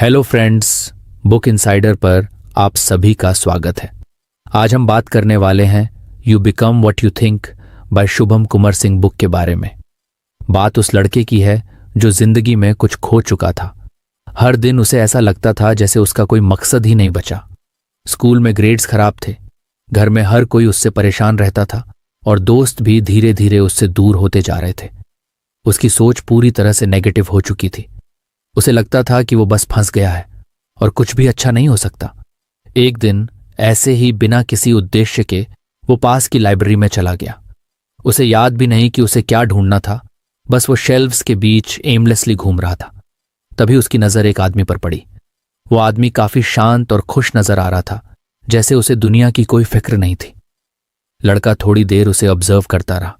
Hello friends, book insider पर आप सभी का स्वागत है। आज हम बात करने वाले हैं you become what you think by Shubham Kumar Singh book के बारे में। बात उस लड़के की है जो जिंदगी में कुछ खो चुका था। हर दिन उसे ऐसा लगता था जैसे उसका कोई मकसद ही नहीं बचा। स्कूल में ग्रेड्स खराब थे, घर में हर कोई उससे परेशान रहता था और दोस्त भी धीरे धीरे उससे दूर होते जा रहे थे। उसकी सोच पूरी तरह से नेगेटिव हो चुकी थी। उसे लगता था कि वो बस फंस गया है और कुछ भी अच्छा नहीं हो सकता। एक दिन ऐसे ही बिना किसी उद्देश्य के वो पास की लाइब्रेरी में चला गया। उसे याद भी नहीं कि उसे क्या ढूंढना था, बस वो शेल्व्स के बीच एमलेसली घूम रहा था। तभी उसकी नजर एक आदमी पर पड़ी। वो आदमी काफी शांत और खुश नजर आ रहा था, जैसे उसे दुनिया की कोई फिक्र नहीं थी। लड़का थोड़ी देर उसे ऑब्जर्व करता रहा।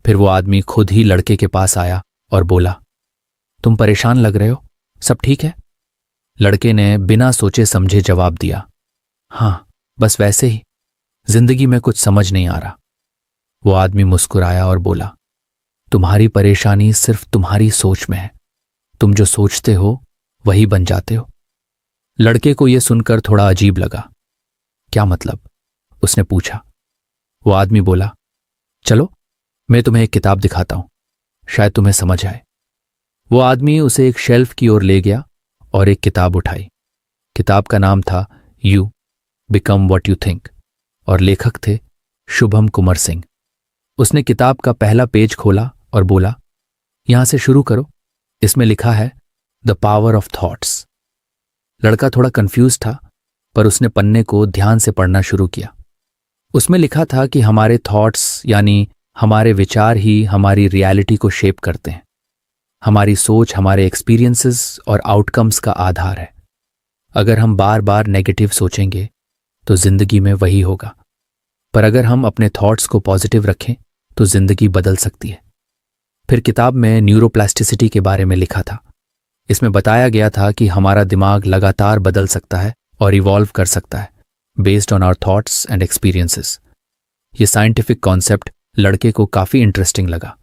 फिर वो आदमी खुद ही लड़के के पास आया और बोला, तुम परेशान लग रहे हो, सब ठीक है? लड़के ने बिना सोचे समझे जवाब दिया, हाँ बस वैसे ही, जिंदगी में कुछ समझ नहीं आ रहा। वो आदमी मुस्कुराया और बोला, तुम्हारी परेशानी सिर्फ तुम्हारी सोच में है। तुम जो सोचते हो वही बन जाते हो। लड़के को यह सुनकर थोड़ा अजीब लगा। क्या मतलब? उसने पूछा। वो आदमी बोला, चलो मैं तुम्हें एक किताब दिखाता हूं, शायद तुम्हें समझ आए। वो आदमी उसे एक शेल्फ की ओर ले गया और एक किताब उठाई। किताब का नाम था you become what you think और लेखक थे शुभम कुमार सिंह। उसने किताब का पहला पेज खोला और बोला, यहां से शुरू करो, इसमें लिखा है द पावर ऑफ थॉट्स। लड़का थोड़ा कंफ्यूज था, पर उसने पन्ने को ध्यान से पढ़ना शुरू किया। उसमें लिखा था कि हमारे थॉट्स यानी हमारे विचार ही हमारी रियलिटी को शेप करते हैं। हमारी सोच हमारे एक्सपीरियंसेस और आउटकम्स का आधार है। अगर हम बार बार नेगेटिव सोचेंगे तो जिंदगी में वही होगा, पर अगर हम अपने थॉट्स को पॉजिटिव रखें तो जिंदगी बदल सकती है। फिर किताब में न्यूरोप्लास्टिसिटी के बारे में लिखा था। इसमें बताया गया था कि हमारा दिमाग लगातार बदल सकता है और इवॉल्व कर सकता है based on our thoughts and experiences. ये साइंटिफिक कॉन्सेप्ट लड़के को काफी इंटरेस्टिंग लगा।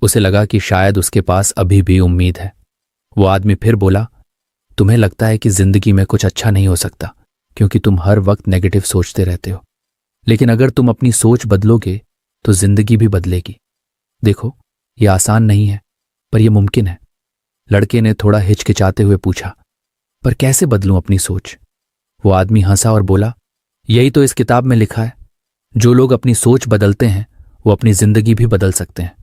उसे लगा कि शायद उसके पास अभी भी उम्मीद है। वो आदमी फिर बोला, तुम्हें लगता है कि जिंदगी में कुछ अच्छा नहीं हो सकता क्योंकि तुम हर वक्त नेगेटिव सोचते रहते हो, लेकिन अगर तुम अपनी सोच बदलोगे तो जिंदगी भी बदलेगी। देखो, यह आसान नहीं है, पर यह मुमकिन है। लड़के ने थोड़ा हिचकिचाते हुए पूछा, पर कैसे बदलूं अपनी सोच? वो आदमी हंसा और बोला, यही तो इस किताब में लिखा है। जो लोग अपनी सोच बदलते हैं वो अपनी जिंदगी भी बदल सकते हैं।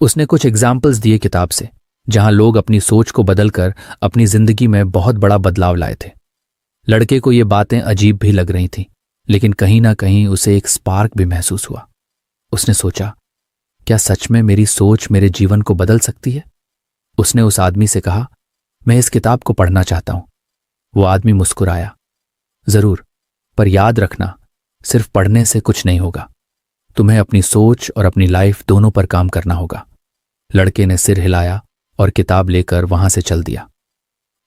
उसने कुछ एग्जाम्पल्स दिए किताब से, जहां लोग अपनी सोच को बदलकर अपनी जिंदगी में बहुत बड़ा बदलाव लाए थे। लड़के को ये बातें अजीब भी लग रही थीं, लेकिन कहीं ना कहीं उसे एक स्पार्क भी महसूस हुआ। उसने सोचा, क्या सच में मेरी सोच मेरे जीवन को बदल सकती है? उसने उस आदमी से कहा, मैं इस किताब को पढ़ना चाहता हूं। वो आदमी मुस्कुराया, जरूर, पर याद रखना, सिर्फ पढ़ने से कुछ नहीं होगा। तुम्हें अपनी सोच और अपनी लाइफ दोनों पर काम करना होगा। लड़के ने सिर हिलाया और किताब लेकर वहां से चल दिया।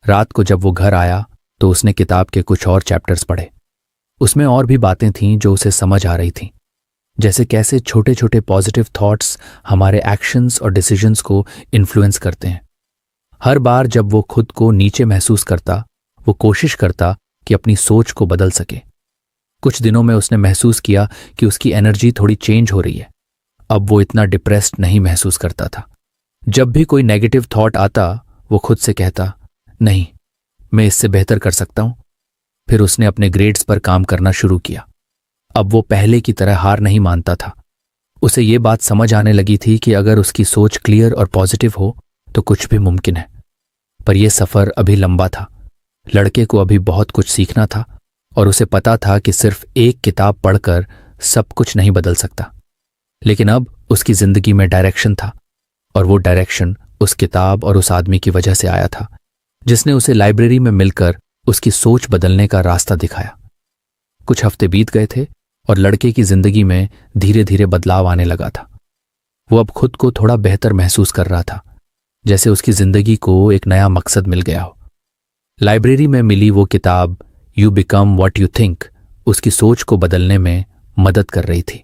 रात को जब वो घर आया तो उसने किताब के कुछ और चैप्टर्स पढ़े। उसमें और भी बातें थीं जो उसे समझ आ रही थीं, जैसे कैसे छोटे छोटे पॉजिटिव थॉट्स हमारे एक्शंस और डिसीजंस को इन्फ्लुएंस करते हैं। हर बार जब वो खुद को नीचे महसूस करता, वो कोशिश करता कि अपनी सोच को बदल सके। कुछ दिनों में उसने महसूस किया कि उसकी एनर्जी थोड़ी चेंज हो रही है। अब वो इतना डिप्रेस्ड नहीं महसूस करता था। जब भी कोई नेगेटिव थॉट आता, वो खुद से कहता, नहीं, मैं इससे बेहतर कर सकता हूं। फिर उसने अपने ग्रेड्स पर काम करना शुरू किया। अब वो पहले की तरह हार नहीं मानता था। उसे ये बात समझ आने लगी थी कि अगर उसकी सोच क्लियर और पॉजिटिव हो तो कुछ भी मुमकिन है। पर यह सफर अभी लंबा था। लड़के को अभी बहुत कुछ सीखना था और उसे पता था कि सिर्फ एक किताब पढ़कर सब कुछ नहीं बदल सकता। लेकिन अब उसकी जिंदगी में डायरेक्शन था, और वो डायरेक्शन उस किताब और उस आदमी की वजह से आया था, जिसने उसे लाइब्रेरी में मिलकर उसकी सोच बदलने का रास्ता दिखाया। कुछ हफ्ते बीत गए थे और लड़के की जिंदगी में धीरे धीरे बदलाव आने लगा था। वो अब खुद को थोड़ा बेहतर महसूस कर रहा था, जैसे उसकी जिंदगी को एक नया मकसद मिल गया हो। लाइब्रेरी में मिली वो किताब you become what you think उसकी सोच को बदलने में मदद कर रही थी।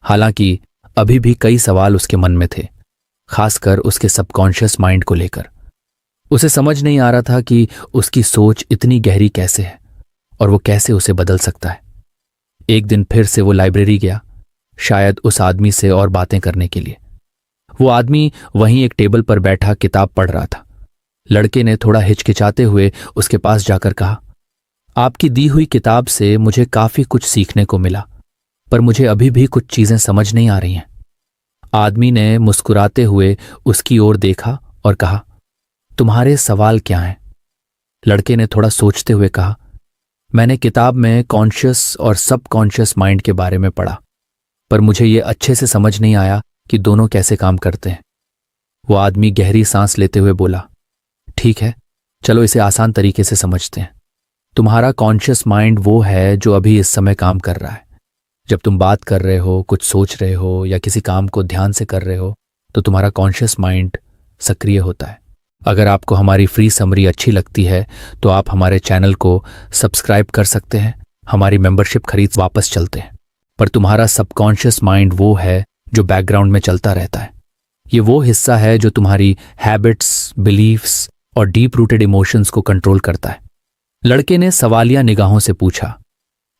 हालांकि अभी भी कई सवाल उसके मन में थे, खासकर उसके सबकॉन्शियस माइंड को लेकर। उसे समझ नहीं आ रहा था कि उसकी सोच इतनी गहरी कैसे है और वो कैसे उसे बदल सकता है। एक दिन फिर से वो लाइब्रेरी गया, शायद उस आदमी से और बातें करने के लिए। वो आदमी वहीं एक टेबल पर बैठा किताब पढ़ रहा था। लड़के ने थोड़ा हिचकिचाते हुए उसके पास जाकर कहा, आपकी दी हुई किताब से मुझे काफी कुछ सीखने को मिला, पर मुझे अभी भी कुछ चीजें समझ नहीं आ रही हैं। आदमी ने मुस्कुराते हुए उसकी ओर देखा और कहा, तुम्हारे सवाल क्या हैं? लड़के ने थोड़ा सोचते हुए कहा, मैंने किताब में कॉन्शियस और सबकॉन्शियस माइंड के बारे में पढ़ा, पर मुझे ये अच्छे से समझ नहीं आया कि दोनों कैसे काम करते हैं। वो आदमी गहरी सांस लेते हुए बोला, ठीक है, चलो इसे आसान तरीके से समझते हैं। तुम्हारा कॉन्शियस माइंड वो है जो अभी इस समय काम कर रहा है। जब तुम बात कर रहे हो, कुछ सोच रहे हो या किसी काम को ध्यान से कर रहे हो, तो तुम्हारा कॉन्शियस माइंड सक्रिय होता है। अगर आपको हमारी फ्री समरी अच्छी लगती है तो आप हमारे चैनल को सब्सक्राइब कर सकते हैं। हमारी मेंबरशिप खरीद वापस चलते हैं। पर तुम्हारा सबकॉन्शियस माइंड वो है जो बैकग्राउंड में चलता रहता है। ये वो हिस्सा है जो तुम्हारी हैबिट्स, बिलीफ्स और डीप रूटेड इमोशंस को कंट्रोल करता है। लड़के ने सवालिया निगाहों से पूछा,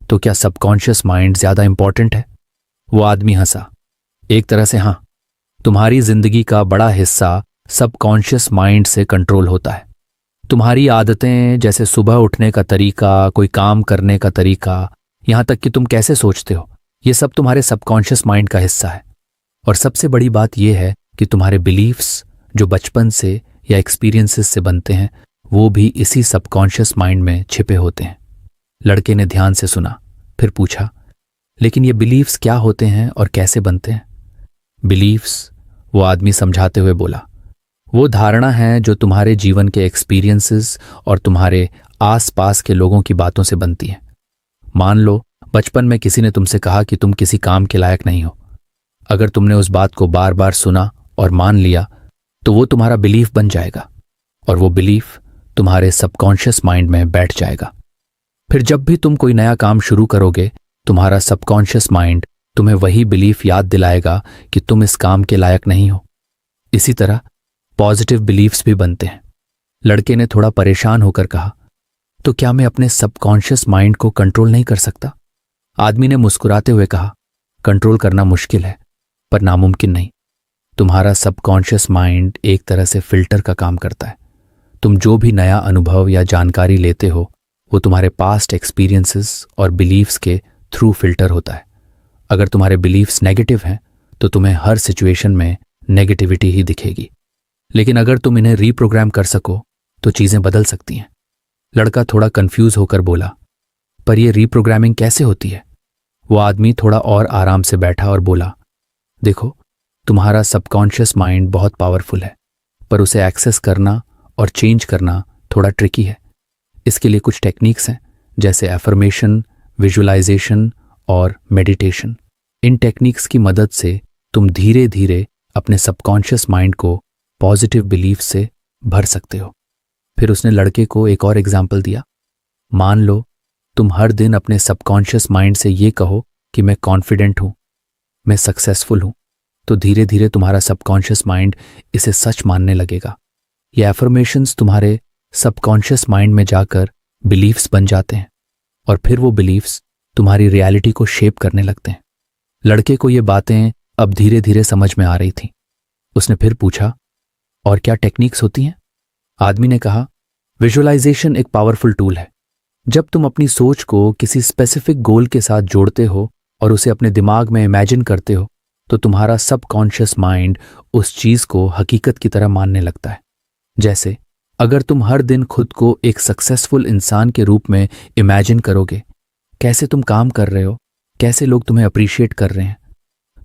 तो क्या सबकॉन्शियस माइंड ज्यादा इंपॉर्टेंट है? वो आदमी हंसा, एक तरह से हाँ। तुम्हारी जिंदगी का बड़ा हिस्सा सबकॉन्शियस माइंड से कंट्रोल होता है। तुम्हारी आदतें, जैसे सुबह उठने का तरीका, कोई काम करने का तरीका, यहां तक कि तुम कैसे सोचते हो, ये सब तुम्हारे सबकॉन्शियस माइंड का हिस्सा है। और सबसे बड़ी बात यह है कि तुम्हारे बिलीफ्स जो बचपन से या एक्सपीरियंसेस से बनते हैं, वो भी इसी सबकॉन्शियस माइंड में छिपे होते हैं। लड़के ने ध्यान से सुना, फिर पूछा, लेकिन ये बिलीफ्स क्या होते हैं और कैसे बनते हैं? बिलीफ्स, वो आदमी समझाते हुए बोला, वो धारणा है जो तुम्हारे जीवन के एक्सपीरियंसेस और तुम्हारे आसपास के लोगों की बातों से बनती है। मान लो बचपन में किसी ने तुमसे कहा कि तुम किसी काम के लायक नहीं हो। अगर तुमने उस बात को बार बार सुना और मान लिया तो वो तुम्हारा बिलीफ बन जाएगा और वो बिलीफ तुम्हारे सबकॉन्शियस माइंड में बैठ जाएगा। फिर जब भी तुम कोई नया काम शुरू करोगे, तुम्हारा सबकॉन्शियस माइंड तुम्हें वही बिलीफ याद दिलाएगा कि तुम इस काम के लायक नहीं हो। इसी तरह पॉजिटिव बिलीफ्स भी बनते हैं। लड़के ने थोड़ा परेशान होकर कहा, तो क्या मैं अपने सबकॉन्शियस माइंड को कंट्रोल नहीं कर सकता? आदमी ने मुस्कुराते हुए कहा, कंट्रोल करना मुश्किल है पर नामुमकिन नहीं। तुम्हारा सबकॉन्शियस माइंड एक तरह से फिल्टर का काम करता है। तुम जो भी नया अनुभव या जानकारी लेते हो, वो तुम्हारे पास्ट एक्सपीरियंसेस और बिलीव्स के थ्रू फिल्टर होता है। अगर तुम्हारे बिलीव्स नेगेटिव हैं तो तुम्हें हर सिचुएशन में नेगेटिविटी ही दिखेगी, लेकिन अगर तुम इन्हें रीप्रोग्राम कर सको तो चीजें बदल सकती हैं। लड़का थोड़ा कंफ्यूज होकर बोला, पर यह रीप्रोग्रामिंग कैसे होती है? वो आदमी थोड़ा और आराम से बैठा और बोला, देखो, तुम्हारा सबकॉन्शियस माइंड बहुत पावरफुल है, पर उसे एक्सेस करना और चेंज करना थोड़ा ट्रिकी है। इसके लिए कुछ टेक्निक्स हैं, जैसे एफर्मेशन, विजुअलाइजेशन और मेडिटेशन। इन टेक्निक्स की मदद से तुम धीरे धीरे अपने सबकॉन्शियस माइंड को पॉजिटिव बिलीफ से भर सकते हो। फिर उसने लड़के को एक और एग्जाम्पल दिया। मान लो तुम हर दिन अपने सबकॉन्शियस माइंड से ये कहो कि मैं कॉन्फिडेंट हूं, मैं सक्सेसफुल हूं, तो धीरे धीरे तुम्हारा सबकॉन्शियस माइंड इसे सच मानने लगेगा। ये एफर्मेशंस तुम्हारे सबकॉन्शियस माइंड में जाकर बिलीफ्स बन जाते हैं और फिर वो बिलीफ्स तुम्हारी रियलिटी को शेप करने लगते हैं। लड़के को ये बातें अब धीरे धीरे समझ में आ रही थीं। उसने फिर पूछा, और क्या टेक्निक्स होती हैं? आदमी ने कहा, विजुअलाइजेशन एक पावरफुल टूल है। जब तुम अपनी सोच को किसी स्पेसिफिक गोल के साथ जोड़ते हो और उसे अपने दिमाग में इमेजिन करते हो, तो तुम्हारा सबकॉन्शियस माइंड उस चीज को हकीकत की तरह मानने लगता है। जैसे अगर तुम हर दिन खुद को एक सक्सेसफुल इंसान के रूप में इमेजिन करोगे, कैसे तुम काम कर रहे हो, कैसे लोग तुम्हें अप्रिशिएट कर रहे हैं,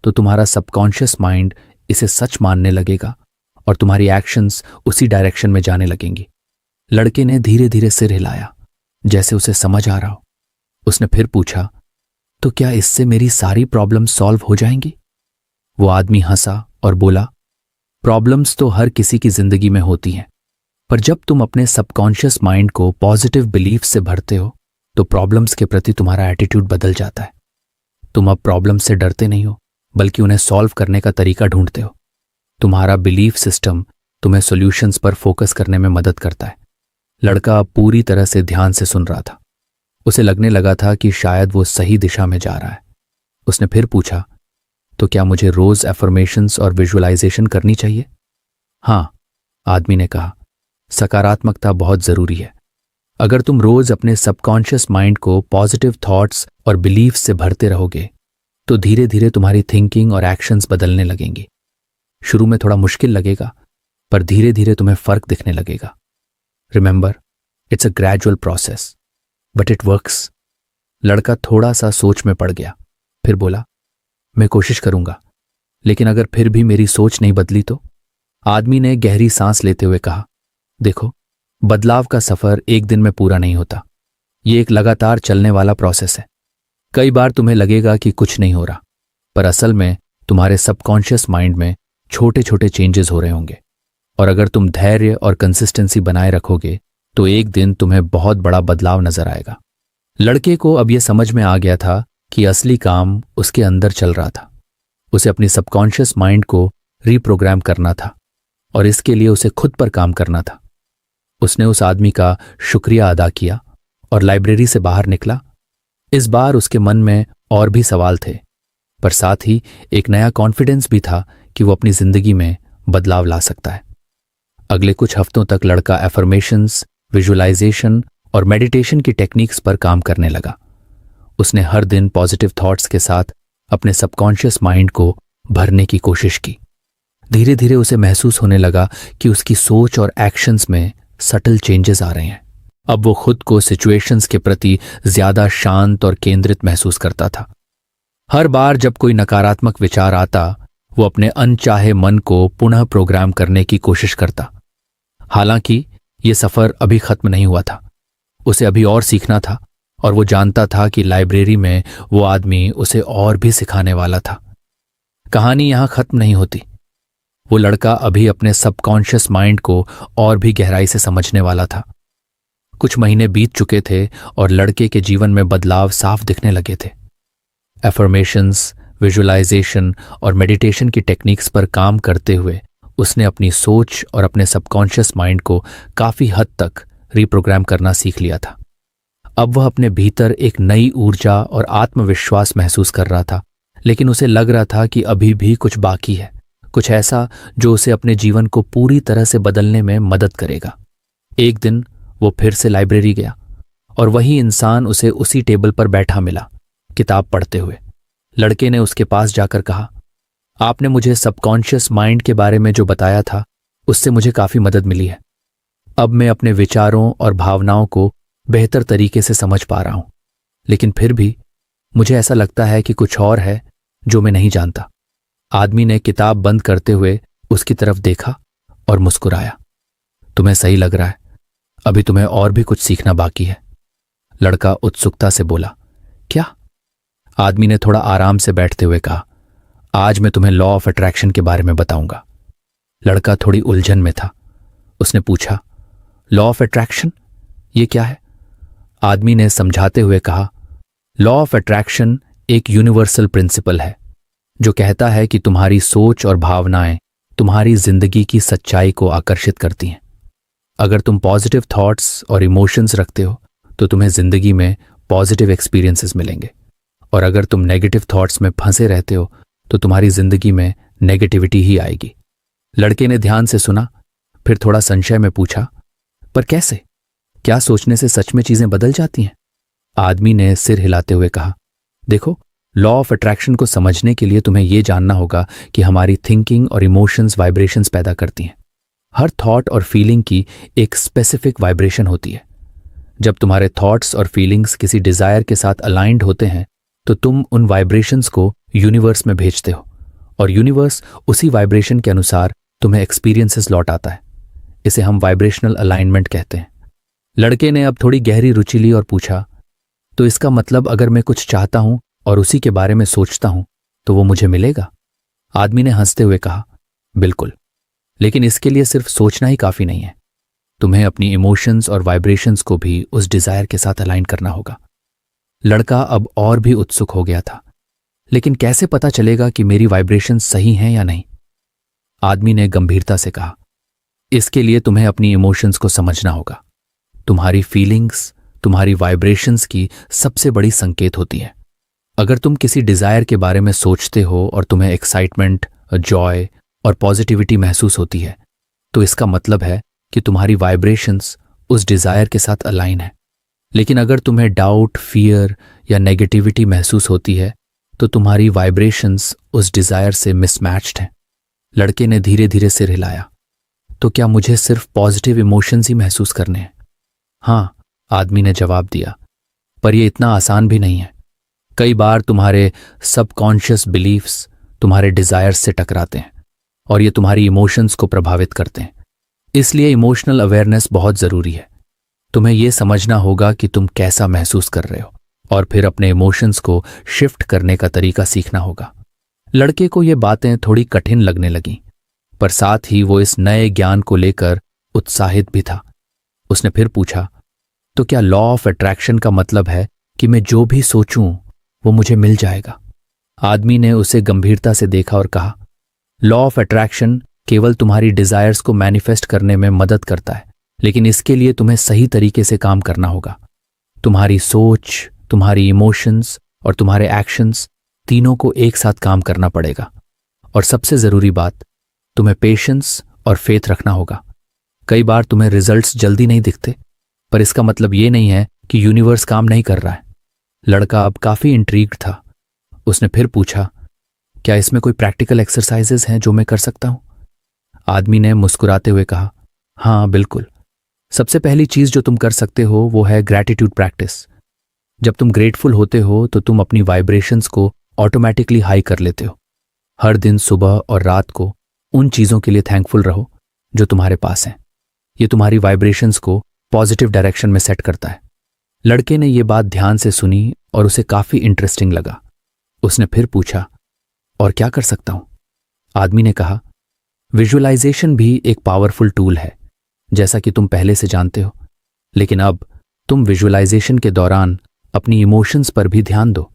तो तुम्हारा सबकॉन्शियस माइंड इसे सच मानने लगेगा और तुम्हारी एक्शंस उसी डायरेक्शन में जाने लगेंगी। लड़के ने धीरे धीरे सिर हिलाया, जैसे उसे समझ आ रहा हो। उसने फिर पूछा, तो क्या इससे मेरी सारी प्रॉब्लम सॉल्व हो जाएंगी? वो आदमी हंसा और बोला, प्रॉब्लम्स तो हर किसी की जिंदगी में होती हैं, पर जब तुम अपने सबकॉन्शियस माइंड को पॉजिटिव बिलीफ से भरते हो तो प्रॉब्लम्स के प्रति तुम्हारा एटीट्यूड बदल जाता है। तुम अब प्रॉब्लम से डरते नहीं हो, बल्कि उन्हें सॉल्व करने का तरीका ढूंढते हो। तुम्हारा बिलीफ सिस्टम तुम्हें सॉल्यूशंस पर फोकस करने में मदद करता है। लड़का अब पूरी तरह से ध्यान से सुन रहा था। उसे लगने लगा था कि शायद वो सही दिशा में जा रहा है। उसने फिर पूछा, तो क्या मुझे रोज एफर्मेशंस और विजुअलाइजेशन करनी चाहिए? हाँ, आदमी ने कहा, सकारात्मकता बहुत जरूरी है। अगर तुम रोज अपने सबकॉन्शियस माइंड को पॉजिटिव थॉट्स और बिलीफ से भरते रहोगे तो धीरे धीरे तुम्हारी थिंकिंग और एक्शंस बदलने लगेंगी। शुरू में थोड़ा मुश्किल लगेगा, पर धीरे धीरे तुम्हें फर्क दिखने लगेगा। Remember, it's a gradual process but it works. लड़का थोड़ा सा सोच में पड़ गया, फिर बोला, मैं कोशिश करूंगा, लेकिन अगर फिर भी मेरी सोच नहीं बदली तो? आदमी ने गहरी सांस लेते हुए कहा, देखो, बदलाव का सफर एक दिन में पूरा नहीं होता। ये एक लगातार चलने वाला प्रोसेस है। कई बार तुम्हें लगेगा कि कुछ नहीं हो रहा, पर असल में तुम्हारे सबकॉन्शियस माइंड में छोटे छोटे चेंजेस हो रहे होंगे। और अगर तुम धैर्य और कंसिस्टेंसी बनाए रखोगे तो एक दिन तुम्हें बहुत बड़ा बदलाव नजर आएगा। लड़के को अब यह समझ में आ गया था कि असली काम उसके अंदर चल रहा था। उसे अपनी सबकॉन्शियस माइंड को रीप्रोग्राम करना था और इसके लिए उसे खुद पर काम करना था। उसने उस आदमी का शुक्रिया अदा किया और लाइब्रेरी से बाहर निकला। इस बार उसके मन में और भी सवाल थे, पर साथ ही एक नया कॉन्फिडेंस भी था कि वो अपनी जिंदगी में बदलाव ला सकता है। अगले कुछ हफ्तों तक लड़का एफर्मेशंस, विजुअलाइजेशन और मेडिटेशन की टेक्निक्स पर काम करने लगा। उसने हर दिन पॉजिटिव थॉट्स के साथ अपने सबकॉन्शियस माइंड को भरने की कोशिश की। धीरे धीरे उसे महसूस होने लगा कि उसकी सोच और एक्शंस में सटल चेंजेस आ रहे हैं। अब वो खुद को सिचुएशंस के प्रति ज्यादा शांत और केंद्रित महसूस करता था। हर बार जब कोई नकारात्मक विचार आता, वो अपने अनचाहे मन को पुनः प्रोग्राम करने की कोशिश करता। हालांकि ये सफर अभी खत्म नहीं हुआ था। उसे अभी और सीखना था और वो जानता था कि लाइब्रेरी में वो आदमी उसे और भी सिखाने वाला था। कहानी यहां खत्म नहीं होती। वो लड़का अभी अपने सबकॉन्शियस माइंड को और भी गहराई से समझने वाला था। कुछ महीने बीत चुके थे और लड़के के जीवन में बदलाव साफ दिखने लगे थे। एफर्मेशंस, विजुअलाइजेशन और मेडिटेशन की टेक्निक्स पर काम करते हुए उसने अपनी सोच और अपने सबकॉन्शियस माइंड को काफी हद तक रीप्रोग्राम करना सीख लिया था। अब वह अपने भीतर एक नई ऊर्जा और आत्मविश्वास महसूस कर रहा था, लेकिन उसे लग रहा था कि अभी भी कुछ बाकी है, कुछ ऐसा जो उसे अपने जीवन को पूरी तरह से बदलने में मदद करेगा। एक दिन वो फिर से लाइब्रेरी गया और वही इंसान उसे उसी टेबल पर बैठा मिला, किताब पढ़ते हुए। लड़के ने उसके पास जाकर कहा, आपने मुझे सबकॉन्शियस माइंड के बारे में जो बताया था उससे मुझे काफी मदद मिली है। अब मैं अपने विचारों और भावनाओं को बेहतर तरीके से समझ पा रहा हूं, लेकिन फिर भी मुझे ऐसा लगता है कि कुछ और है जो मैं नहीं जानता। आदमी ने किताब बंद करते हुए उसकी तरफ देखा और मुस्कुराया। तुम्हें सही लग रहा है, अभी तुम्हें और भी कुछ सीखना बाकी है। लड़का उत्सुकता से बोला, क्या? आदमी ने थोड़ा आराम से बैठते हुए कहा, आज मैं तुम्हें लॉ ऑफ अट्रैक्शन के बारे में बताऊंगा। लड़का थोड़ी उलझन में था। उसने पूछा, लॉ ऑफ अट्रैक्शन, ये क्या है? आदमी ने समझाते हुए कहा, लॉ ऑफ अट्रैक्शन एक यूनिवर्सल प्रिंसिपल है जो कहता है कि तुम्हारी सोच और भावनाएं तुम्हारी जिंदगी की सच्चाई को आकर्षित करती हैं। अगर तुम पॉजिटिव थॉट्स और इमोशंस रखते हो तो तुम्हें जिंदगी में पॉजिटिव एक्सपीरियंसेस मिलेंगे, और अगर तुम नेगेटिव थॉट्स में फंसे रहते हो तो तुम्हारी जिंदगी में नेगेटिविटी ही आएगी। लड़के ने ध्यान से सुना, फिर थोड़ा संशय में पूछा, पर कैसे? क्या सोचने से सच में चीजें बदल जाती हैं? आदमी ने सिर हिलाते हुए कहा, देखो, लॉ ऑफ अट्रैक्शन को समझने के लिए तुम्हें यह जानना होगा कि हमारी थिंकिंग और इमोशंस वाइब्रेशंस पैदा करती हैं। हर थॉट और फीलिंग की एक स्पेसिफिक वाइब्रेशन होती है। जब तुम्हारे थॉट्स और फीलिंग्स किसी डिजायर के साथ अलाइंड होते हैं तो तुम उन वाइब्रेशंस को यूनिवर्स में भेजते हो, और यूनिवर्स उसी वाइब्रेशन के अनुसार तुम्हें एक्सपीरियंसेस लौटाता है। इसे हम वाइब्रेशनल अलाइनमेंट कहते हैं। लड़के ने अब थोड़ी गहरी रुचि ली और पूछा, तो इसका मतलब अगर मैं कुछ चाहता हूं और उसी के बारे में सोचता हूं तो वो मुझे मिलेगा? आदमी ने हंसते हुए कहा, बिल्कुल, लेकिन इसके लिए सिर्फ सोचना ही काफी नहीं है। तुम्हें अपनी इमोशंस और वाइब्रेशंस को भी उस डिजायर के साथ अलाइन करना होगा। लड़का अब और भी उत्सुक हो गया था, लेकिन कैसे पता चलेगा कि मेरी वाइब्रेशंस सही हैं या नहीं? आदमी ने गंभीरता से कहा, इसके लिए तुम्हें अपनी इमोशंस को समझना होगा। तुम्हारी फीलिंग्स तुम्हारी वाइब्रेशंस की सबसे बड़ी संकेत होती है। अगर तुम किसी डिजायर के बारे में सोचते हो और तुम्हें एक्साइटमेंट, जॉय और पॉजिटिविटी महसूस होती है, तो इसका मतलब है कि तुम्हारी वाइब्रेशंस उस डिजायर के साथ अलाइन है। लेकिन अगर तुम्हें डाउट, फियर या नेगेटिविटी महसूस होती है, तो तुम्हारी वाइब्रेशंस उस डिजायर से मिसमैच्ड हैं। लड़के ने धीरे धीरे सिर हिलाया। तो क्या मुझे सिर्फ पॉजिटिव इमोशंस ही महसूस करने हैं? हाँ, आदमी ने जवाब दिया, पर यह इतना आसान भी नहीं है। कई बार तुम्हारे सबकॉन्शियस बिलीफ्स तुम्हारे डिजायर्स से टकराते हैं और ये तुम्हारी इमोशंस को प्रभावित करते हैं। इसलिए इमोशनल अवेयरनेस बहुत जरूरी है। तुम्हें यह समझना होगा कि तुम कैसा महसूस कर रहे हो और फिर अपने इमोशंस को शिफ्ट करने का तरीका सीखना होगा। लड़के को ये बातें थोड़ी कठिन लगने लगीं, पर साथ ही वो इस नए ज्ञान को लेकर उत्साहित भी था। उसने फिर पूछा, तो क्या लॉ ऑफ अट्रैक्शन का मतलब है कि मैं जो भी सोचूं वो मुझे मिल जाएगा? आदमी ने उसे गंभीरता से देखा और कहा, लॉ ऑफ अट्रैक्शन केवल तुम्हारी डिजायर्स को मैनिफेस्ट करने में मदद करता है, लेकिन इसके लिए तुम्हें सही तरीके से काम करना होगा। तुम्हारी सोच, तुम्हारी इमोशंस और तुम्हारे एक्शंस तीनों को एक साथ काम करना पड़ेगा। और सबसे जरूरी बात, तुम्हें पेशेंस और फेथ रखना होगा। कई बार तुम्हें रिजल्ट्स जल्दी नहीं दिखते, पर इसका मतलब ये नहीं है कि यूनिवर्स काम नहीं कर रहा है। लड़का अब काफी इंट्रीग्ड था। उसने फिर पूछा, क्या इसमें कोई प्रैक्टिकल एक्सरसाइजेस हैं जो मैं कर सकता हूं? आदमी ने मुस्कुराते हुए कहा, हाँ बिल्कुल। सबसे पहली चीज जो तुम कर सकते हो वो है ग्रैटिट्यूड प्रैक्टिस। जब तुम ग्रेटफुल होते हो तो तुम अपनी वाइब्रेशंस को ऑटोमेटिकली हाई कर लेते हो। हर दिन सुबह और रात को उन चीजों के लिए थैंकफुल रहो जो तुम्हारे पास हैं। ये तुम्हारी वाइब्रेशंस को पॉजिटिव डायरेक्शन में सेट करता है। लड़के ने यह बात ध्यान से सुनी और उसे काफी इंटरेस्टिंग लगा। उसने फिर पूछा, और क्या कर सकता हूं? आदमी ने कहा, विजुअलाइजेशन भी एक पावरफुल टूल है, जैसा कि तुम पहले से जानते हो। लेकिन अब तुम विजुअलाइजेशन के दौरान अपनी इमोशंस पर भी ध्यान दो।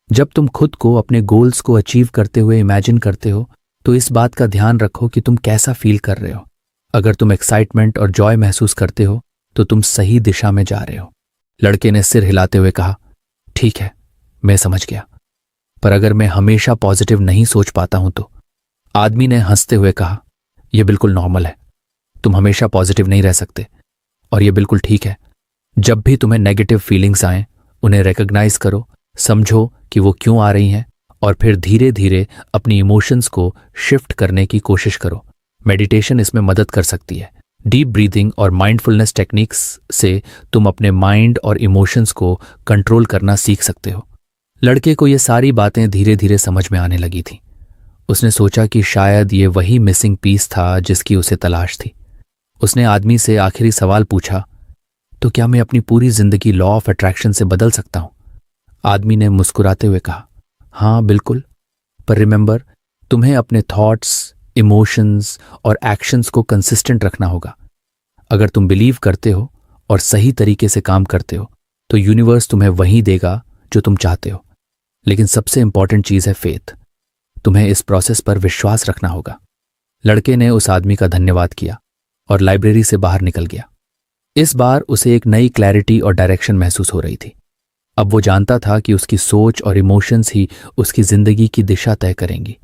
जब तुम खुद को अपने गोल्स को अचीव करते हुए इमेजिन करते हो, तो इस बात का ध्यान रखो कि तुम कैसा फील कर रहे हो। अगर तुम एक्साइटमेंट और जॉय महसूस करते हो तो तुम सही दिशा में जा रहे हो। लड़के ने सिर हिलाते हुए कहा, ठीक है, मैं समझ गया। पर अगर मैं हमेशा पॉजिटिव नहीं सोच पाता हूं तो? आदमी ने हंसते हुए कहा, यह बिल्कुल नॉर्मल है। तुम हमेशा पॉजिटिव नहीं रह सकते और यह बिल्कुल ठीक है। जब भी तुम्हें नेगेटिव फीलिंग्स आए, उन्हें रिकॉग्नाइज करो, समझो कि वो क्यों आ रही हैं और फिर धीरे धीरे अपनी इमोशंस को शिफ्ट करने की कोशिश करो। मेडिटेशन इसमें मदद कर सकती है। डीप ब्रीदिंग और माइंडफुलनेस टेक्निक्स से तुम अपने माइंड और इमोशंस को कंट्रोल करना सीख सकते हो। लड़के को ये सारी बातें धीरे धीरे समझ में आने लगी थी। उसने सोचा कि शायद ये वही मिसिंग पीस था जिसकी उसे तलाश थी। उसने आदमी से आखिरी सवाल पूछा, तो क्या मैं अपनी पूरी जिंदगी लॉ ऑफ अट्रैक्शन से बदल सकता हूं? आदमी ने मुस्कुराते हुए कहा, हाँ बिल्कुल, पर रिमेंबर, तुम्हें अपने थॉट्स, इमोशंस और एक्शंस को कंसिस्टेंट रखना होगा। अगर तुम बिलीव करते हो और सही तरीके से काम करते हो तो यूनिवर्स तुम्हें वही देगा जो तुम चाहते हो। लेकिन सबसे इंपॉर्टेंट चीज है फेथ। तुम्हें इस प्रोसेस पर विश्वास रखना होगा। लड़के ने उस आदमी का धन्यवाद किया और लाइब्रेरी से बाहर निकल गया। इस बार उसे एक नई क्लैरिटी और डायरेक्शन महसूस हो रही थी। अब वो जानता था कि उसकी सोच और इमोशंस ही उसकी जिंदगी की दिशा तय करेंगी।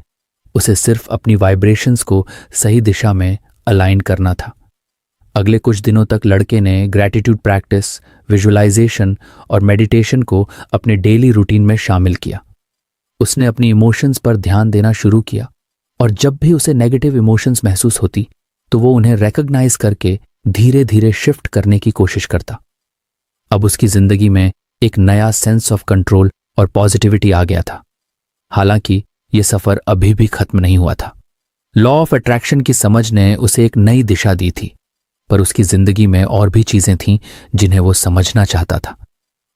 उसे सिर्फ अपनी वाइब्रेशंस को सही दिशा में अलाइन करना था। अगले कुछ दिनों तक लड़के ने ग्रैटिट्यूड प्रैक्टिस, विजुअलाइजेशन और मेडिटेशन को अपने डेली रूटीन में शामिल किया। उसने अपनी इमोशंस पर ध्यान देना शुरू किया और जब भी उसे नेगेटिव इमोशंस महसूस होती तो वो उन्हें रिकॉग्नाइज करके धीरे धीरे शिफ्ट करने की कोशिश करता। अब उसकी जिंदगी में एक नया सेंस ऑफ कंट्रोल और पॉजिटिविटी आ गया था। हालांकि यह सफर अभी भी खत्म नहीं हुआ था। लॉ ऑफ अट्रैक्शन की समझ ने उसे एक नई दिशा दी थी, पर उसकी जिंदगी में और भी चीजें थीं जिन्हें वो समझना चाहता था।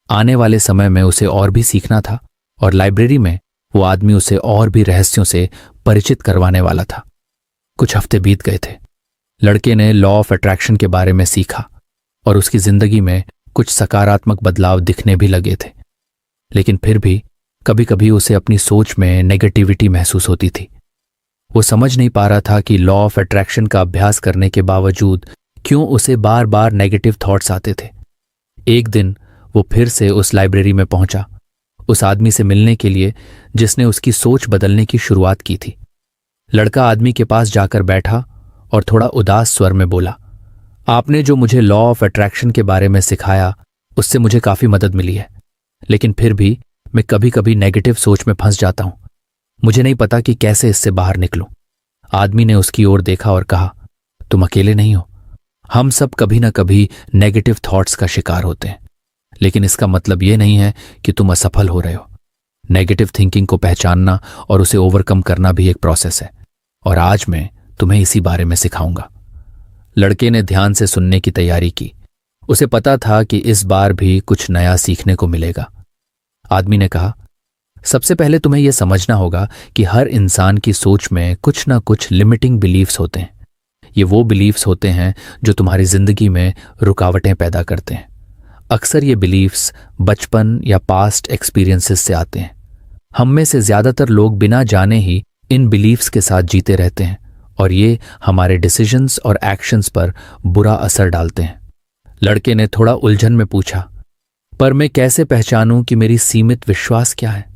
आने वाले समय में उसे और भी सीखना था और लाइब्रेरी में वो आदमी उसे और भी रहस्यों से परिचित करवाने वाला था। कुछ हफ्ते बीत गए थे। लड़के ने लॉ ऑफ अट्रैक्शन के बारे में सीखा और उसकी जिंदगी में कुछ सकारात्मक बदलाव दिखने भी लगे थे। लेकिन फिर भी कभी कभी उसे अपनी सोच में नेगेटिविटी महसूस होती थी। वो समझ नहीं पा रहा था कि लॉ ऑफ अट्रैक्शन का अभ्यास करने के बावजूद क्यों उसे बार बार नेगेटिव थॉट्स आते थे। एक दिन वो फिर से उस लाइब्रेरी में पहुंचा, उस आदमी से मिलने के लिए जिसने उसकी सोच बदलने की शुरुआत की थी। लड़का आदमी के पास जाकर बैठा और थोड़ा उदास स्वर में बोला, आपने जो मुझे लॉ ऑफ अट्रैक्शन के बारे में सिखाया उससे मुझे काफी मदद मिली है, लेकिन फिर भी मैं कभी कभी नेगेटिव सोच में फंस जाता हूं। मुझे नहीं पता कि कैसे इससे बाहर निकलूं। आदमी ने उसकी ओर देखा और कहा, तुम अकेले नहीं हो, हम सब कभी ना कभी नेगेटिव थॉट्स का शिकार होते हैं, लेकिन इसका मतलब यह नहीं है कि तुम असफल हो रहे हो। नेगेटिव थिंकिंग को पहचानना और उसे ओवरकम करना भी एक प्रोसेस है, और आज मैं तुम्हें इसी बारे में सिखाऊंगा। लड़के ने ध्यान से सुनने की तैयारी की। उसे पता था कि इस बार भी कुछ नया सीखने को मिलेगा। आदमी ने कहा, सबसे पहले तुम्हें यह समझना होगा कि हर इंसान की सोच में कुछ ना कुछ लिमिटिंग बिलीफ्स होते हैं। ये वो बिलीफ्स होते हैं जो तुम्हारी जिंदगी में रुकावटें पैदा करते हैं। अक्सर ये बिलीफ्स बचपन या पास्ट एक्सपीरियंसेस से आते हैं। हम में से ज्यादातर लोग बिना जाने ही इन बिलीफ्स के साथ जीते रहते हैं, और ये हमारे डिसीजंस और एक्शंस पर बुरा असर डालते हैं। लड़के ने थोड़ा उलझन में पूछा, पर मैं कैसे पहचानूं कि मेरी सीमित विश्वास क्या है?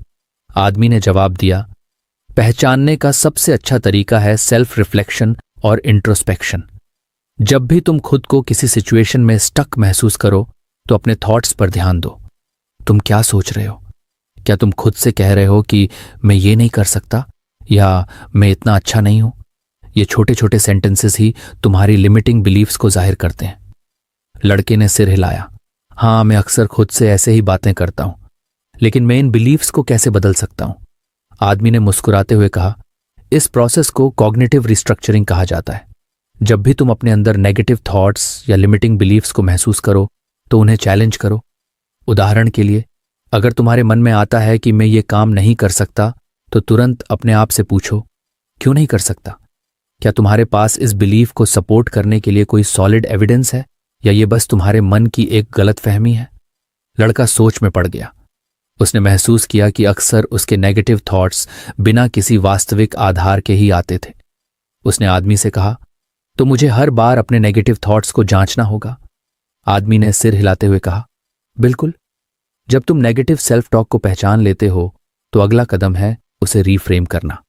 आदमी ने जवाब दिया, पहचानने का सबसे अच्छा तरीका है सेल्फ रिफ्लेक्शन और इंट्रोस्पेक्शन। जब भी तुम खुद को किसी सिचुएशन में स्टक महसूस करो तो अपने थॉट्स पर ध्यान दो। तुम क्या सोच रहे हो? क्या तुम खुद से कह रहे हो कि मैं ये नहीं कर सकता या मैं इतना अच्छा नहीं हूं? ये छोटे छोटे सेंटेंसेस ही तुम्हारी लिमिटिंग बिलीफ्स को जाहिर करते हैं। लड़के ने सिर हिलाया। हाँ, मैं अक्सर खुद से ऐसे ही बातें करता हूं, लेकिन मैं इन बिलीफ्स को कैसे बदल सकता हूं? आदमी ने मुस्कुराते हुए कहा, इस प्रोसेस को कॉग्निटिव रिस्ट्रक्चरिंग कहा जाता है। जब भी तुम अपने अंदर नेगेटिव थॉट्स या लिमिटिंग बिलीफ्स को महसूस करो तो उन्हें चैलेंज करो। उदाहरण के लिए, अगर तुम्हारे मन में आता है कि मैं ये काम नहीं कर सकता, तो तुरंत अपने आप से पूछो, क्यों नहीं कर सकता? क्या तुम्हारे पास इस बिलीफ को सपोर्ट करने के लिए कोई सॉलिड एविडेंस है, या ये बस तुम्हारे मन की एक गलत फहमी है? लड़का सोच में पड़ गया। उसने महसूस किया कि अक्सर उसके नेगेटिव थॉट्स बिना किसी वास्तविक आधार के ही आते थे। उसने आदमी से कहा, तो मुझे हर बार अपने नेगेटिव थॉट्स को जांचना होगा? आदमी ने सिर हिलाते हुए कहा, बिल्कुल। जब तुम नेगेटिव सेल्फ टॉक को पहचान लेते हो तो अगला कदम है उसे रीफ्रेम करना।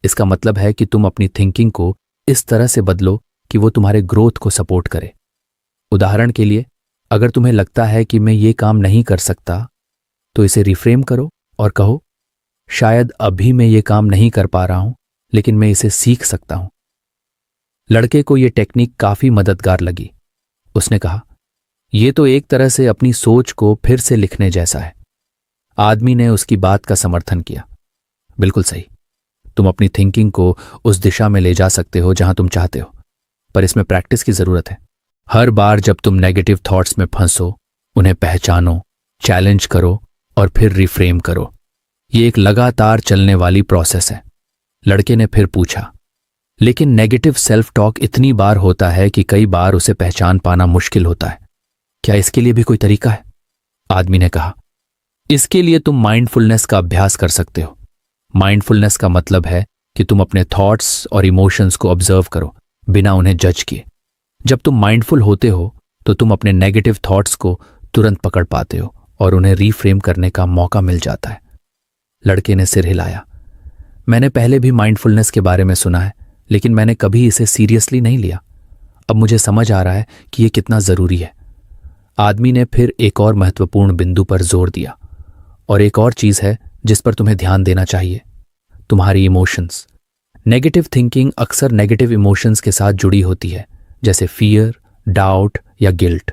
इसका मतलब है कि तुम अपनी थिंकिंग को इस तरह से बदलो कि वो तुम्हारे ग्रोथ को सपोर्ट करे। उदाहरण के लिए, अगर तुम्हें लगता है कि मैं ये काम नहीं कर सकता, तो इसे रिफ्रेम करो और कहो, शायद अभी मैं ये काम नहीं कर पा रहा हूं, लेकिन मैं इसे सीख सकता हूं। लड़के को यह टेक्निक काफी मददगार लगी। उसने कहा, यह तो एक तरह से अपनी सोच को फिर से लिखने जैसा है। आदमी ने उसकी बात का समर्थन किया। बिल्कुल सही, तुम अपनी थिंकिंग को उस दिशा में ले जा सकते हो जहां तुम चाहते हो, पर इसमें प्रैक्टिस की जरूरत है। हर बार जब तुम नेगेटिव थॉट्स में फंसो, उन्हें पहचानो, चैलेंज करो और फिर रिफ्रेम करो। ये एक लगातार चलने वाली प्रोसेस है। लड़के ने फिर पूछा, लेकिन नेगेटिव सेल्फ टॉक इतनी बार होता है कि कई बार उसे पहचान पाना मुश्किल होता है। क्या इसके लिए भी कोई तरीका है? आदमी ने कहा, इसके लिए तुम माइंडफुलनेस का अभ्यास कर सकते हो। माइंडफुलनेस का मतलब है कि तुम अपने थॉट्स और इमोशंस को ऑब्जर्व करो बिना उन्हें जज किए। जब तुम माइंडफुल होते हो तो तुम अपने नेगेटिव थॉट्स को तुरंत पकड़ पाते हो और उन्हें रीफ्रेम करने का मौका मिल जाता है। लड़के ने सिर हिलाया। मैंने पहले भी माइंडफुलनेस के बारे में सुना है, लेकिन मैंने कभी इसे सीरियसली नहीं लिया। अब मुझे समझ आ रहा है कि यह कितना जरूरी है। आदमी ने फिर एक और महत्वपूर्ण बिंदु पर जोर दिया, और एक और चीज है जिस पर तुम्हें ध्यान देना चाहिए, तुम्हारी इमोशंस। नेगेटिव थिंकिंग अक्सर नेगेटिव इमोशंस के साथ जुड़ी होती है, जैसे फियर, डाउट या गिल्ट।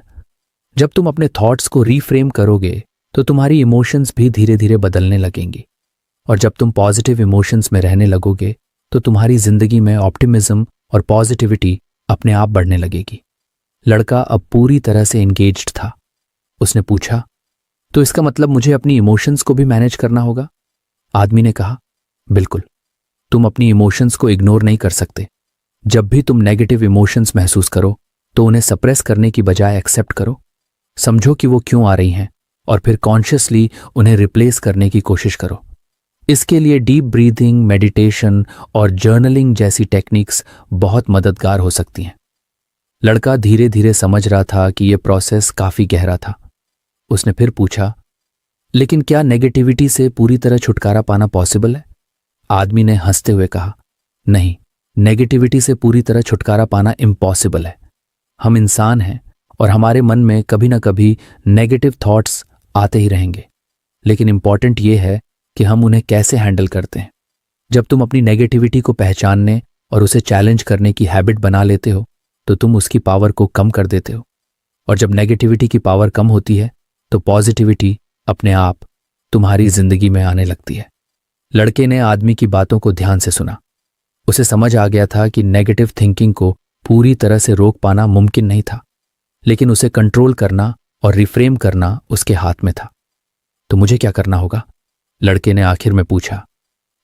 जब तुम अपने थॉट्स को रीफ्रेम करोगे तो तुम्हारी इमोशंस भी धीरे धीरे बदलने लगेंगी, और जब तुम पॉजिटिव इमोशंस में रहने लगोगे तो तुम्हारी जिंदगी में ऑप्टिमिज्म और पॉजिटिविटी अपने आप बढ़ने लगेगी। लड़का अब पूरी तरह से एंगेज्ड था। उसने पूछा, तो इसका मतलब मुझे अपनी इमोशंस को भी मैनेज करना होगा? आदमी ने कहा, बिल्कुल। तुम अपनी इमोशंस को इग्नोर नहीं कर सकते। जब भी तुम नेगेटिव इमोशंस महसूस करो तो उन्हें सप्रेस करने की बजाय एक्सेप्ट करो। समझो कि वो क्यों आ रही हैं और फिर कॉन्शियसली उन्हें रिप्लेस करने की कोशिश करो। इसके लिए डीप ब्रीदिंग, मेडिटेशन और जर्नलिंग जैसी टेक्निक्स बहुत मददगार हो सकती हैं। लड़का धीरे धीरे समझ रहा था कि यह प्रोसेस काफी गहरा था। उसने फिर पूछा, लेकिन क्या नेगेटिविटी से पूरी तरह छुटकारा पाना पॉसिबल है? आदमी ने हंसते हुए कहा, नहीं, नेगेटिविटी से पूरी तरह छुटकारा पाना इम्पॉसिबल है। हम इंसान हैं और हमारे मन में कभी ना कभी नेगेटिव थॉट्स आते ही रहेंगे, लेकिन इंपॉर्टेंट ये है कि हम उन्हें कैसे हैंडल करते हैं। जब तुम अपनी नेगेटिविटी को पहचानने और उसे चैलेंज करने की हैबिट बना लेते हो तो तुम उसकी पावर को कम कर देते हो, और जब नेगेटिविटी की पावर कम होती है तो पॉजिटिविटी अपने आप तुम्हारी जिंदगी में आने लगती है। लड़के ने आदमी की बातों को ध्यान से सुना। उसे समझ आ गया था कि नेगेटिव थिंकिंग को पूरी तरह से रोक पाना मुमकिन नहीं था, लेकिन उसे कंट्रोल करना और रिफ्रेम करना उसके हाथ में था। तो मुझे क्या करना होगा? लड़के ने आखिर में पूछा।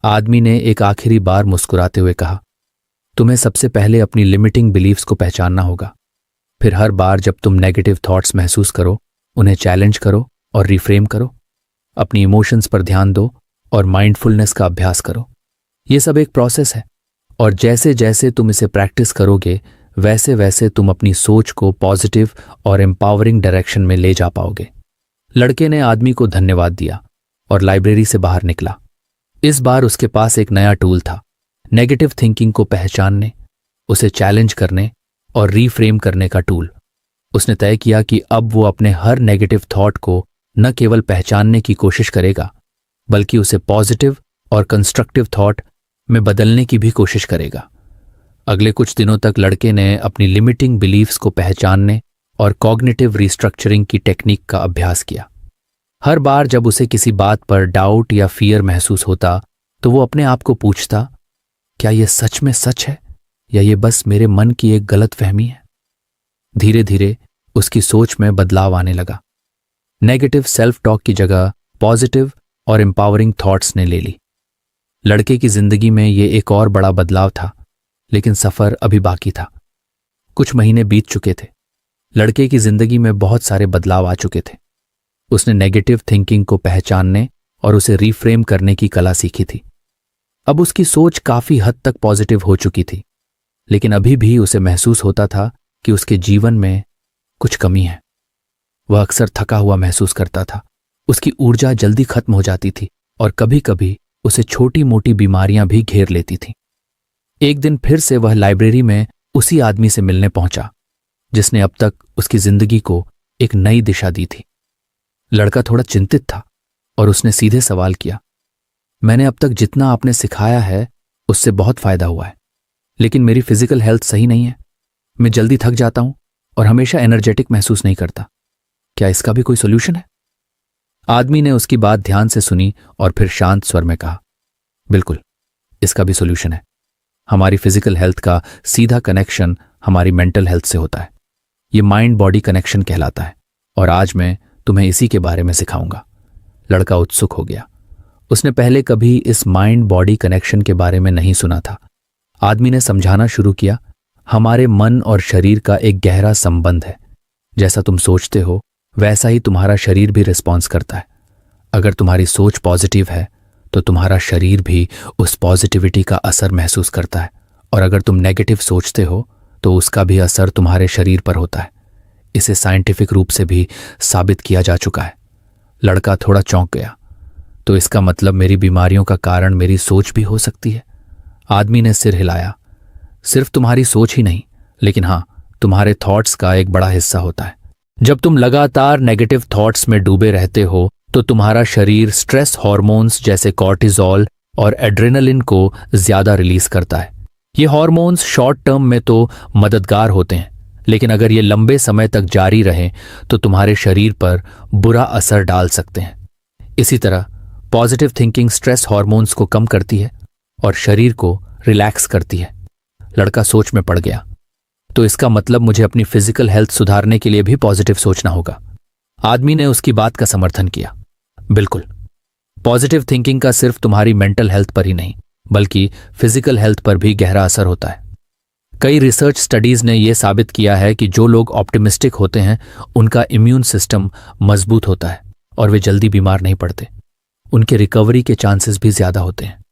आदमी ने एक आखिरी बार मुस्कुराते हुए कहा, तुम्हें सबसे पहले अपनी लिमिटिंग बिलीफ्स को पहचानना होगा। फिर हर बार जब तुम नेगेटिव थॉट्स महसूस करो, उन्हें चैलेंज करो और रिफ्रेम करो। अपनी इमोशंस पर ध्यान दो और माइंडफुलनेस का अभ्यास करो। यह सब एक प्रोसेस है, और जैसे जैसे तुम इसे प्रैक्टिस करोगे वैसे वैसे तुम अपनी सोच को पॉजिटिव और एम्पावरिंग डायरेक्शन में ले जा पाओगे। लड़के ने आदमी को धन्यवाद दिया और लाइब्रेरी से बाहर निकला। इस बार उसके पास एक नया टूल था, नेगेटिव थिंकिंग को पहचानने, उसे चैलेंज करने और रीफ्रेम करने का टूल। उसने तय किया कि अब वो अपने हर नेगेटिव थॉट को न केवल पहचानने की कोशिश करेगा, बल्कि उसे पॉजिटिव और कंस्ट्रक्टिव थॉट में बदलने की भी कोशिश करेगा। अगले कुछ दिनों तक लड़के ने अपनी लिमिटिंग बिलीफ्स को पहचानने और कॉग्निटिव रिस्ट्रक्चरिंग की टेक्निक का अभ्यास किया। हर बार जब उसे किसी बात पर डाउट या फियर महसूस होता तो वो अपने आप को पूछता, क्या यह सच में सच है या ये बस मेरे मन की एक गलत फहमी है? धीरे धीरे उसकी सोच में बदलाव आने लगा। नेगेटिव सेल्फ टॉक की जगह पॉजिटिव और एम्पावरिंग थॉट्स ने ले ली। लड़के की जिंदगी में ये एक और बड़ा बदलाव था, लेकिन सफर अभी बाकी था। कुछ महीने बीत चुके थे। लड़के की जिंदगी में बहुत सारे बदलाव आ चुके थे। उसने नेगेटिव थिंकिंग को पहचानने और उसे रीफ्रेम करने की कला सीखी थी। अब उसकी सोच काफी हद तक पॉजिटिव हो चुकी थी, लेकिन अभी भी उसे महसूस होता था कि उसके जीवन में कुछ कमी है। वह अक्सर थका हुआ महसूस करता था, उसकी ऊर्जा जल्दी खत्म हो जाती थी और कभी कभी उसे छोटी मोटी बीमारियां भी घेर लेती थीं। एक दिन फिर से वह लाइब्रेरी में उसी आदमी से मिलने पहुंचा जिसने अब तक उसकी जिंदगी को एक नई दिशा दी थी। लड़का थोड़ा चिंतित था और उसने सीधे सवाल किया, मैंने अब तक जितना आपने सिखाया है उससे बहुत फायदा हुआ है, लेकिन मेरी फिजिकल हेल्थ सही नहीं है। मैं जल्दी थक जाता हूं और हमेशा एनर्जेटिक महसूस नहीं करता। क्या इसका भी कोई सोल्यूशन है? आदमी ने उसकी बात ध्यान से सुनी और फिर शांत स्वर में कहा, बिल्कुल, इसका भी सोल्यूशन है। हमारी फिजिकल हेल्थ का सीधा कनेक्शन हमारी मेंटल हेल्थ से होता है। ये माइंड बॉडी कनेक्शन कहलाता है, और आज मैं तुम्हें इसी के बारे में सिखाऊंगा। लड़का उत्सुक हो गया। उसने पहले कभी इस माइंड बॉडी कनेक्शन के बारे में नहीं सुना था। आदमी ने समझाना शुरू किया, हमारे मन और शरीर का एक गहरा संबंध है। जैसा तुम सोचते हो वैसा ही तुम्हारा शरीर भी रिस्पॉन्स करता है। अगर तुम्हारी सोच पॉजिटिव है तो तुम्हारा शरीर भी उस पॉजिटिविटी का असर महसूस करता है, और अगर तुम नेगेटिव सोचते हो तो उसका भी असर तुम्हारे शरीर पर होता है। इसे साइंटिफिक रूप से भी साबित किया जा चुका है। लड़का थोड़ा चौंक गया। तो इसका मतलब मेरी बीमारियों का कारण मेरी सोच भी हो सकती है? आदमी ने सिर हिलाया। सिर्फ तुम्हारी सोच ही नहीं, लेकिन हाँ, तुम्हारे थॉट्स का एक बड़ा हिस्सा होता है। जब तुम लगातार नेगेटिव थॉट्स में डूबे रहते हो तो तुम्हारा शरीर स्ट्रेस हार्मोन्स जैसे कॉर्टिजोल और एड्रेनलिन को ज्यादा रिलीज करता है। ये हार्मोन्स शॉर्ट टर्म में तो मददगार होते हैं, लेकिन अगर ये लंबे समय तक जारी रहें तो तुम्हारे शरीर पर बुरा असर डाल सकते हैं। इसी तरह पॉजिटिव थिंकिंग स्ट्रेस हार्मोन्स को कम करती है और शरीर को रिलैक्स करती है। लड़का सोच में पड़ गया। तो इसका मतलब मुझे अपनी फिजिकल हेल्थ सुधारने के लिए भी पॉजिटिव सोचना होगा। आदमी ने उसकी बात का समर्थन किया। बिल्कुल, पॉजिटिव थिंकिंग का सिर्फ तुम्हारी मेंटल हेल्थ पर ही नहीं बल्कि फिजिकल हेल्थ पर भी गहरा असर होता है। कई रिसर्च स्टडीज ने यह साबित किया है कि जो लोग ऑप्टिमिस्टिक होते हैं उनका इम्यून सिस्टम मजबूत होता है और वे जल्दी बीमार नहीं पड़ते। उनके रिकवरी के चांसेस भी ज्यादा होते हैं।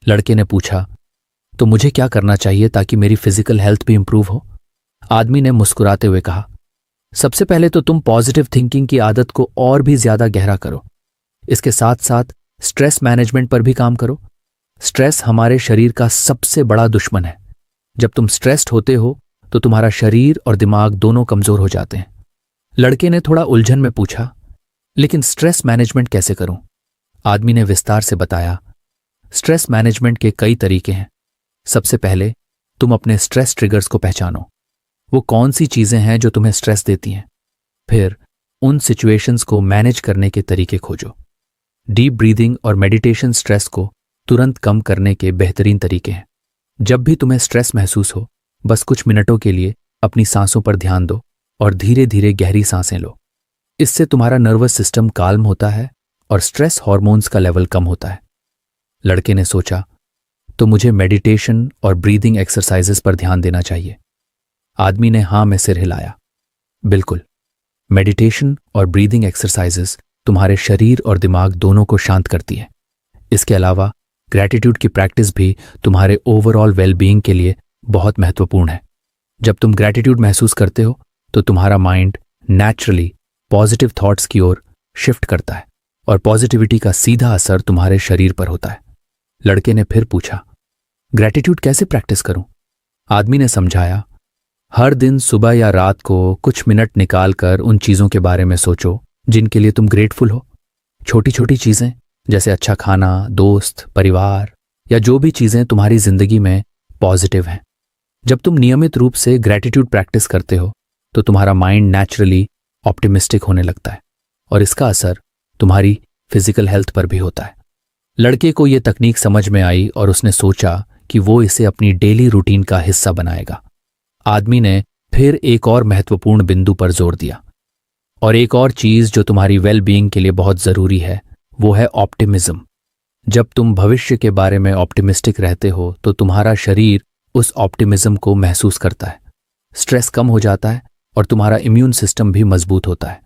लड़के ने पूछा, तो मुझे क्या करना चाहिए ताकि मेरी फिजिकल हेल्थ भी इंप्रूव हो? आदमी ने मुस्कुराते हुए कहा, सबसे पहले तो तुम पॉजिटिव थिंकिंग की आदत को और भी ज्यादा गहरा करो। इसके साथ साथ स्ट्रेस मैनेजमेंट पर भी काम करो। स्ट्रेस हमारे शरीर का सबसे बड़ा दुश्मन है। जब तुम स्ट्रेस्ड होते हो तो तुम्हारा शरीर और दिमाग दोनों कमजोर हो जाते हैं। लड़के ने थोड़ा उलझन में पूछा, लेकिन स्ट्रेस मैनेजमेंट कैसे करूं? आदमी ने विस्तार से बताया, स्ट्रेस मैनेजमेंट के कई तरीके हैं। सबसे पहले तुम अपने स्ट्रेस ट्रिगर्स को पहचानो। वो कौन सी चीजें हैं जो तुम्हें स्ट्रेस देती हैं? फिर उन सिचुएशंस को मैनेज करने के तरीके खोजो। डीप ब्रीदिंग और मेडिटेशन स्ट्रेस को तुरंत कम करने के बेहतरीन तरीके हैं। जब भी तुम्हें स्ट्रेस महसूस हो, बस कुछ मिनटों के लिए अपनी सांसों पर ध्यान दो और धीरे धीरे गहरी सांसें लो। इससे तुम्हारा नर्वस सिस्टम काल्म होता है और स्ट्रेस हार्मोन्स का लेवल कम होता है। लड़के ने सोचा, तो मुझे मेडिटेशन और ब्रीदिंग एक्सरसाइजेस पर ध्यान देना चाहिए। आदमी ने हां में सिर हिलाया। बिल्कुल, मेडिटेशन और ब्रीदिंग एक्सरसाइजेस तुम्हारे शरीर और दिमाग दोनों को शांत करती है। इसके अलावा ग्रैटिट्यूड की प्रैक्टिस भी तुम्हारे ओवरऑल वेलबीइंग के लिए बहुत महत्वपूर्ण है। जब तुम ग्रैटिट्यूड महसूस करते हो तो तुम्हारा माइंड नेचुरली पॉजिटिव थॉट्स की ओर शिफ्ट करता है और पॉजिटिविटी का सीधा असर तुम्हारे शरीर पर होता है। लड़के ने फिर पूछा, ग्रैटिट्यूड कैसे प्रैक्टिस करूं? आदमी ने समझाया, हर दिन सुबह या रात को कुछ मिनट निकालकर उन चीजों के बारे में सोचो जिनके लिए तुम ग्रेटफुल हो। छोटी छोटी चीजें जैसे अच्छा खाना, दोस्त, परिवार या जो भी चीजें तुम्हारी जिंदगी में पॉजिटिव हैं। जब तुम नियमित रूप से ग्रैटिट्यूड प्रैक्टिस करते हो तो तुम्हारा माइंड नेचुरली ऑप्टिमिस्टिक होने लगता है और इसका असर तुम्हारी फिजिकल हेल्थ पर भी होता है। लड़के को यह तकनीक समझ में आई और उसने सोचा कि वो इसे अपनी डेली रूटीन का हिस्सा बनाएगा। आदमी ने फिर एक और महत्वपूर्ण बिंदु पर जोर दिया, और एक और चीज जो तुम्हारी वेल बीइंग के लिए बहुत जरूरी है वो है ऑप्टिमिज्म। जब तुम भविष्य के बारे में ऑप्टिमिस्टिक रहते हो तो तुम्हारा शरीर उस ऑप्टिमिज्म को महसूस करता है, स्ट्रेस कम हो जाता है और तुम्हारा इम्यून सिस्टम भी मजबूत होता है।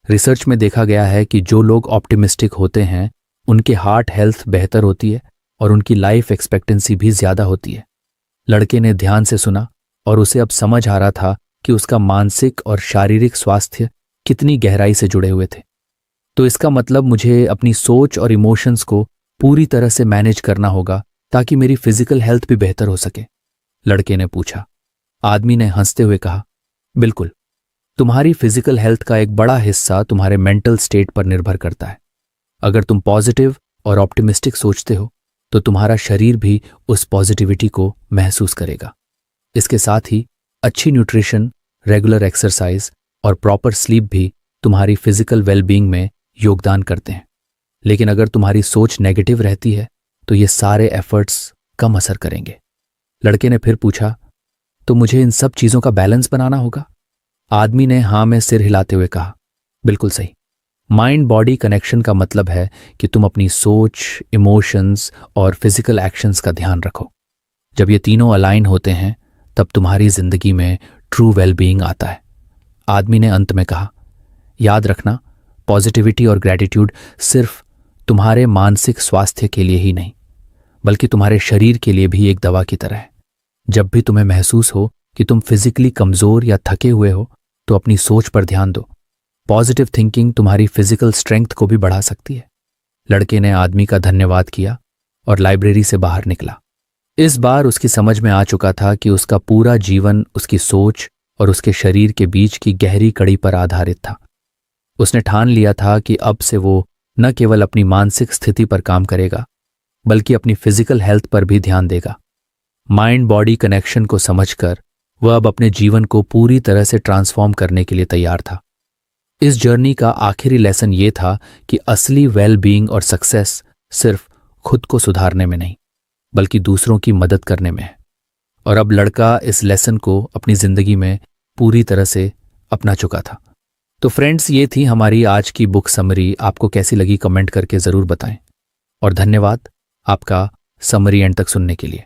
रिसर्च में देखा गया है कि जो लोग ऑप्टिमिस्टिक होते हैं उनके हार्ट हेल्थ बेहतर होती है और उनकी लाइफ एक्सपेक्टेंसी भी ज्यादा होती है। लड़के ने ध्यान से सुना और उसे अब समझ आ रहा था कि उसका मानसिक और शारीरिक स्वास्थ्य कितनी गहराई से जुड़े हुए थे। तो इसका मतलब मुझे अपनी सोच और इमोशंस को पूरी तरह से मैनेज करना होगा ताकि मेरी फिजिकल हेल्थ भी बेहतर हो सके, लड़के ने पूछा। आदमी ने हंसते हुए कहा, बिल्कुल, तुम्हारी फिजिकल हेल्थ का एक बड़ा हिस्सा तुम्हारे मेंटल स्टेट पर निर्भर करता है। अगर तुम पॉजिटिव और ऑप्टिमिस्टिक सोचते हो तो तुम्हारा शरीर भी उस पॉजिटिविटी को महसूस करेगा। इसके साथ ही अच्छी न्यूट्रिशन, रेगुलर एक्सरसाइज और प्रॉपर स्लीप भी तुम्हारी फिजिकल वेलबीइंग में योगदान करते हैं। लेकिन अगर तुम्हारी सोच नेगेटिव रहती है तो ये सारे एफर्ट्स कम असर करेंगे। लड़के ने फिर पूछा, तो मुझे इन सब चीजों का बैलेंस बनाना होगा? आदमी ने हां में सिर हिलाते हुए कहा, बिल्कुल सही। माइंड बॉडी कनेक्शन का मतलब है कि तुम अपनी सोच, इमोशंस और फिजिकल एक्शंस का ध्यान रखो। जब ये तीनों अलाइन होते हैं तब तुम्हारी जिंदगी में ट्रू वेलबीइंग आता है। आदमी ने अंत में कहा, याद रखना, पॉजिटिविटी और ग्रैटिट्यूड सिर्फ तुम्हारे मानसिक स्वास्थ्य के लिए ही नहीं बल्कि तुम्हारे शरीर के लिए भी एक दवा की तरह है। जब भी तुम्हें महसूस हो कि तुम फिजिकली कमजोर या थके हुए हो तो अपनी सोच पर ध्यान दो। पॉजिटिव थिंकिंग तुम्हारी फिजिकल स्ट्रेंथ को भी बढ़ा सकती है। लड़के ने आदमी का धन्यवाद किया और लाइब्रेरी से बाहर निकला। इस बार उसकी समझ में आ चुका था कि उसका पूरा जीवन उसकी सोच और उसके शरीर के बीच की गहरी कड़ी पर आधारित था। उसने ठान लिया था कि अब से वो न केवल अपनी मानसिक स्थिति पर काम करेगा बल्कि अपनी फिजिकल हेल्थ पर भी ध्यान देगा। माइंड बॉडी कनेक्शन को समझकर वह अब अपने जीवन को पूरी तरह से ट्रांसफॉर्म करने के लिए तैयार था। इस जर्नी का आखिरी लेसन ये था कि असली वेल बीइंग और सक्सेस सिर्फ खुद को सुधारने में नहीं बल्कि दूसरों की मदद करने में है। और अब लड़का इस लेसन को अपनी जिंदगी में पूरी तरह से अपना चुका था। तो फ्रेंड्स, ये थी हमारी आज की बुक समरी। आपको कैसी लगी कमेंट करके ज़रूर बताएं और धन्यवाद आपका समरी एंड तक सुनने के लिए।